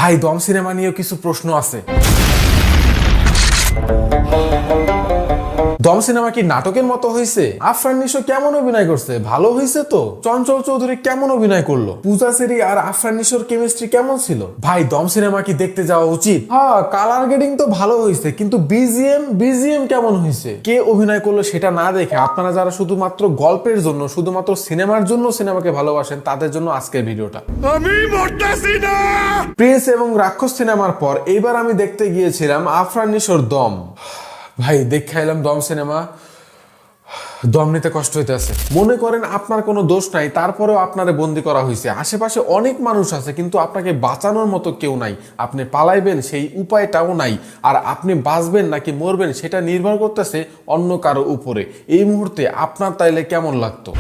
ভাই দম সিনেমা নিয়েও কিছু প্রশ্ন আছে। দম সিনেমা কি নাটকের মতো হয়েছে? আফরান নিশো কেমন অভিনয় করছে? ভালো হয়েছে তো? চঞ্চল চৌধুরী কেমন অভিনয় করলো? পূজা চেরি আর আফরান নিশোর কেমিস্ট্রি কেমন ছিল? ভাই দম সিনেমা কি দেখতে যাওয়া উচিত? হ্যাঁ, কালার গ্রেডিং তো ভালো হয়েছে, কিন্তু বিজিএম কেমন হয়েছে? কে অভিনয় করলো সেটা না দেখে আপনারা যারা শুধুমাত্র গল্পের জন্য, শুধুমাত্র সিনেমার জন্য সিনেমাকে ভালোবাসেন, তাদের জন্য আজকের ভিডিওটা। আমি মরতাছি না। প্রিন্স এবং রাক্ষস সিনেমার পর এইবার আমি দেখতে গিয়েছিলাম আফরান নিশোর দম। ভাই দেখে এলাম দম সিনেমা, দম নিতে কষ্ট হইতেছে। মনে করেন আপনার কোনো দোষ নাই, তারপরেও আপনারে বন্দি করা হয়েছে। আশেপাশে অনেক মানুষ আছে, কিন্তু আপনাকে বাঁচানোর মতো কেউ নাই। আপনি পালাইবেন সেই উপায়টাও নাই। আর আপনি বাঁচবেন নাকি মরবেন সেটা নির্ভর করতেছে অন্য কারো উপরে। এই মুহূর্তে আপনার তাইলে কেমন লাগতো?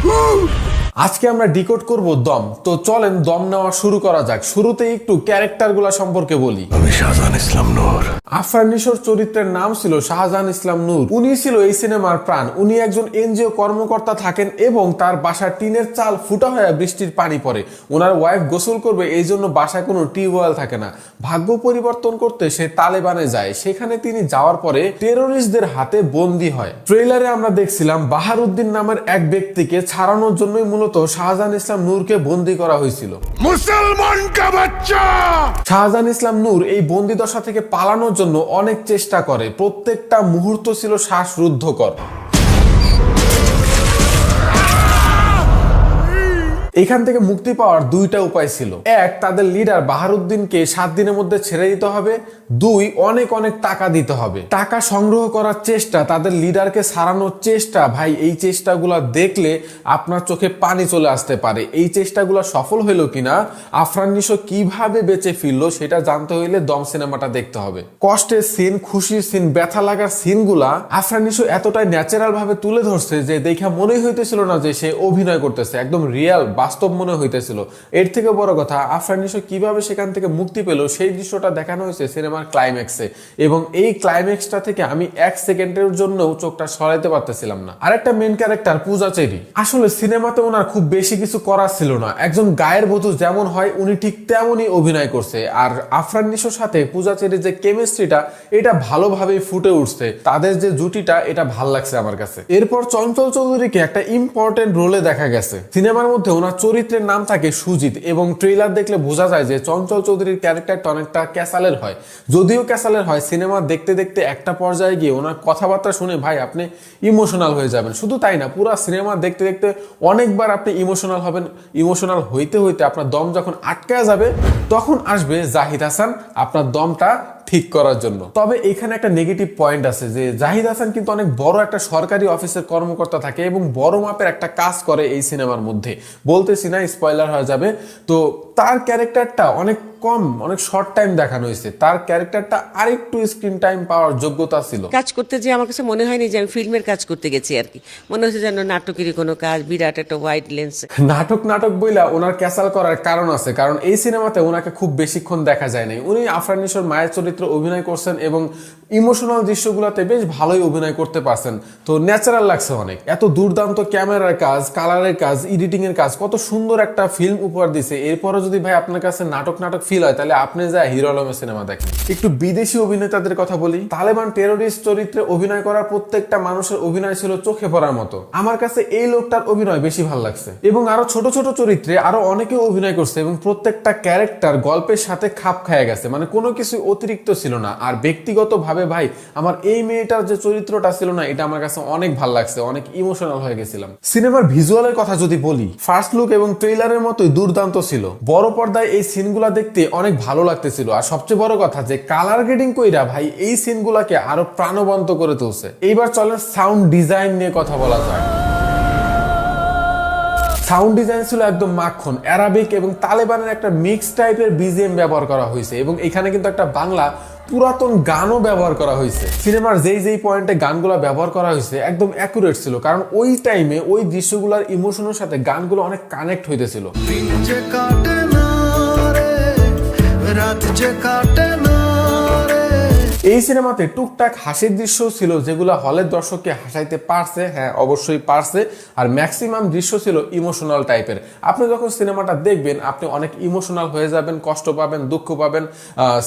আজকে আমরা ডিকোড করব দম। তো চলেন দম নেওয়া শুরু করা যাক। শুরুতে একটু ক্যারেক্টারগুলো সম্পর্কে বলি। আমি শাহজাহান ইসলাম নূর। আফরান নিশোর চরিত্রের নাম ছিল শাহজাহান ইসলাম নূর। উনি ছিল এই সিনেমার প্রাণ। উনি একজন এনজিও কর্মকর্তা থাকেন এবং তার বাসার টিনের চাল ফুটা হয়ে বৃষ্টির পানি পড়ে। ওনার ওয়াইফ গোসল করবে, এই জন্য বাসায় কোনো টিউবওয়েল থাকে না। ভাগ্য পরিবর্তন করতে সে তালেবানে যায়। সেখানে তিনি যাওয়ার পরে টেরোরিস্টদের হাতে বন্দী হয়। ট্রেলারে আমরা দেখছিলাম বাহারউদ্দিন নামের এক ব্যক্তিকে ছাড়ানোর জন্যই মূলত শাহজাহান ইসলাম নূরকে বন্দী করা হয়েছিল। মুসলমান কা বাচ্চা। শাহজাহান ইসলাম নূর এই বন্দী দশা থেকে পালানোর জন্য অনেক চেষ্টা করে। প্রত্যেকটা মুহূর্ত ছিল শ্বাসরুদ্ধকর। এখান থেকে মুক্তি পাওয়ার দুইটা উপায় ছিল। এক, তাদের লিডার বাহারউদ্দিনকে 7 দিনের মধ্যে ছেড়ে দিতে হবে। 2, অনেক টাকা দিতে হবে। টাকা সংগ্রহ করার চেষ্টা, তাদের লিডারকে ছাড়ানোর চেষ্টা, ভাই এই চেষ্টাগুলো দেখলে আপনার চোখে পানি চলে আসতে পারে। এই চেষ্টাগুলো সফল হইলো কিনা, আফরান নিশো কিভাবে বেঁচে ফিরলো সেটা জানতে হইলে দম সিনেমাটা দেখতে হবে। কষ্টের সিন, খুশির সিন, ব্যথা লাগার সিনগুলা আফরান নিশো এতটাই ন্যাচারাল ভাবে তুলে ধরছে যে দেখা মনেই হইতেছিল না যে সে অভিনয় করতেছে। একদম রিয়েল, বাস্তব মনে হইতেছিল। এর থেকে বড় কথা, আফরান নিশো কিভাবে সেখান থেকে মুক্তি পেল সেই দৃশ্যটা দেখানো হয়েছে সিনেমার ক্লাইম্যাক্সে। এবং এই ক্লাইম্যাক্সটা থেকে আমি 1 সেকেন্ডের জন্য চোখটা সরাইতে পারতেছিলাম না। আরেকটা মেন ক্যারেক্টার পূজা চেরি। আসলে সিনেমাতে ওনার খুব বেশি কিছু করার ছিল না। একজন গায়ের বধূ যেমন হয় উনি ঠিক তেমনই অভিনয় করছে। আর আফরান নিশোর সাথে পূজা চেরির যে কেমিস্ট্রিটা, এটা ভালোভাবেই ফুটে উঠছে। তাদের যে জুটিটা, এটা ভাল লাগছে আমার কাছে। এরপর চঞ্চল চৌধুরীকে একটা ইম্পর্টেন্ট রোলে দেখা গেছে। সিনেমার মধ্যে ওনার চরিত্রের নাম থাকে সুজিত এবং ট্রেলার দেখলে বোঝা যায় যে চঞ্চল চৌধুরীর ক্যারেক্টারটা অনেকটা ক্যাসালের হয়। যদিও ক্যাসালের হয়, সিনেমা দেখতে দেখতে একটা পর্যায়ে গিয়ে ওনার কথাবার্তা শুনে ভাই আপনি ইমোশনাল হয়ে যাবেন। শুধু তাই না, পুরো সিনেমা দেখতে দেখতে অনেকবার আপনি ইমোশনাল হবেন। ইমোশনাল হইতে হইতে আপনার দম যখন আটকে যাবে, তখন আসবে জাহিদ হাসান আপনার দমটা ঠিক করার জন্য। তবে এখানে একটা নেগেটিভ পয়েন্ট আছে যে জাহিদ হাসান কিন্তু অনেক বড় একটা সরকারি অফিসের কর্মকর্তা থাকে এবং বড় মাপের একটা কাজ করে এই সিনেমার মধ্যে। বলতেছি না, স্পয়লার হয়ে যাবে। তো তার ক্যারেক্টারটা অনেক কম, অনেক শর্ট টাইম দেখানো হয়েছে। তার ক্যারেক্টারটা আরেকটু স্ক্রিন টাইম পাওয়ার যোগ্যতা ছিল। কাজ করতে যে আমার কাছে মনে হয়নি যে আমি ফিল্মের কাজ করতে গেছি আর কি। মনে হচ্ছে যেন নাটকেরই কোনো কাজ, বিরাট একটা ওয়াইড লেন্স। নাটক বইলা ওনার ক্যাসাল করার কারণ আছে, কারণ এই সিনেমাতে ওনাকে খুব বেশিক্ষণ দেখা যায় নাই। উনি আফরান নিশোর মায়ের চরিত্র অভিনয় করছেন এবং ইমোশনাল দৃশ্যগুলোতে বেশ ভালোই অভিনয় করতে পারছেন। তো ন্যাচারাল লাগছে অনেক। এত দুর্দান্ত ক্যামেরার কাজ, কালারের কাজ, এডিটিং এর কাজ, কত সুন্দর একটা ফিল্ম উপহার দিছে। এরপরও যদি ভাই আপনার কাছে নাটক ফিল হয়, তাহলে আপনি যা হিরো আলমের সিনেমা দেখেন। একটু বিদেশি অভিনেতাদের কথা বলি। তালেবান টেরোরিস্ট চরিত্রে অভিনয় করা প্রত্যেকটা মানুষের অভিনয় ছিল চোখে পড়ার মতো। আমার কাছে এই লোকটার অভিনয় বেশি ভালো লাগছে। এবং আরো ছোট চরিত্রে আরো অনেকে অভিনয় করছে এবং প্রত্যেকটা ক্যারেক্টার গল্পের সাথে খাপ খায় গেছে। মানে কোনো কিছু অতিরিক্ত ছিল না। আর ব্যক্তিগত ভাবে ভাই আমার এই মেয়েটার যে চরিত্রটা ছিল না, এটা আমার কাছে অনেক ভালো লাগছে, অনেক ইমোশনাল হয়ে গেছিলাম। সিনেমার ভিজুয়ালের কথা যদি বলি, ফার্স্ট লুক এবং ট্রেইলারের মতোই দুর্দান্ত ছিল। বড় পর্দায় এই সিনগুলা দেখতে অনেক ভালো লাগতেছিল। আর সবচেয়ে বড় কথা যে কালার গ্রেডিং কইরা ভাই এই সিনগুলাকে আরো প্রাণবন্ত করে তুলছে। এইবার চলেন সাউন্ড ডিজাইন নিয়ে কথা বলা যায়। সাউন্ড ডিজাইন ছিল একদম মাখন। অ্যারাবিক এবং তালেবানের একটা মিক্স টাইপের বিজিএম ব্যবহার করা হয়েছে এবং এখানে কিন্তু একটা বাংলা পুরাতন গানও ব্যবহার করা হয়েছে। সিনেমার যেই পয়েন্টে গানগুলো ব্যবহার করা হয়েছে একদম অ্যাকুরেট ছিল, কারণ ওই টাইমে ওই দৃশ্যগুলোর ইমোশনের সাথে গানগুলো অনেক কানেক্ট হইতেছিল। এই সিনেমাতে টুকটাক হাসির দৃশ্য ছিল যেগুলো হলের দর্শককে হাসাইতে পারছে, হ্যাঁ অবশ্যই পারছে। আর ম্যাক্সিমাম দৃশ্য ছিল ইমোশনাল টাইপের। আপনি যখন সিনেমাটা দেখবেন আপনি অনেক ইমোশনাল হয়ে যাবেন, কষ্ট পাবেন, দুঃখ পাবেন।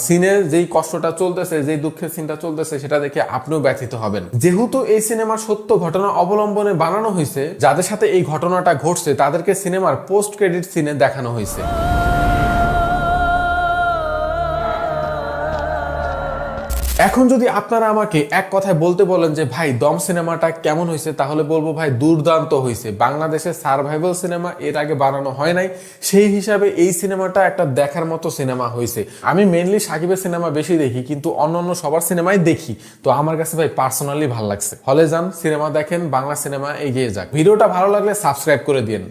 সিনে যেই কষ্টটা চলতেছে, যেই দুঃখের সিনটা চলতেছে সেটা দেখে আপনিও ব্যথিত হবেন। যেহেতু এই সিনেমার সত্য ঘটনা অবলম্বনে বানানো হয়েছে, যাদের সাথে এই ঘটনাটা ঘটছে তাদেরকে সিনেমার পোস্ট ক্রেডিট সিনে দেখানো হয়েছে। এখন যদি আপনারা আমাকে এক কথায় বলতে বলেন যে ভাই দম সিনেমাটা কেমন হয়েছে, তাহলে বলবো ভাই দুর্দান্ত হয়েছে। বাংলাদেশে সার্ভাইভাল সিনেমা এর আগে বানানো হয় নাই, সেই হিসাবে এই সিনেমাটা একটা দেখার মতো সিনেমা হয়েছে। আমি মেইনলি সাকিবের সিনেমা বেশি দেখি, কিন্তু অন্যান্য সবার সিনেমাই দেখি, তো আমার কাছে ভাই পার্সোনালি ভালো লাগছে। হলে যান, সিনেমা দেখেন, বাংলা সিনেমা এগিয়ে যাক। ভিডিওটা ভালো লাগলে সাবস্ক্রাইব করে দিন।